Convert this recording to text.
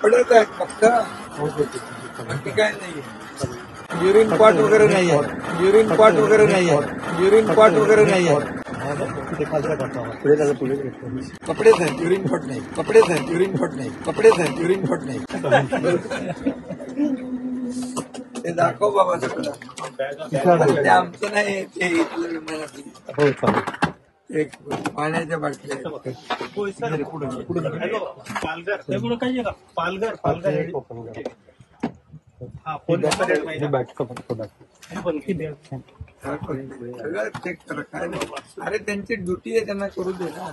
कपडेच आहेत फक्त, बाकी काय नाहीये. युरिन पॉट वगैरे नाहीये, युरिन पॉट वगैरे नाहीये, युरिन पॉट वगैरे नाहीये. कपडेच आहेत, युरिन पॉट नाही. कपडेच आहेत, युरिन पॉट नाही. कपडेच आहेत, युरिन पॉट नाही. ते दाखव बाबा सगळं. ते आमचं नाही, ते इथलं विमानातलं. एक पाण्याच्या बाटल्या. पालघर सगळं चेक करा, काय नाही. अरे त्यांची ड्युटी आहे, त्यांना करू दे ना.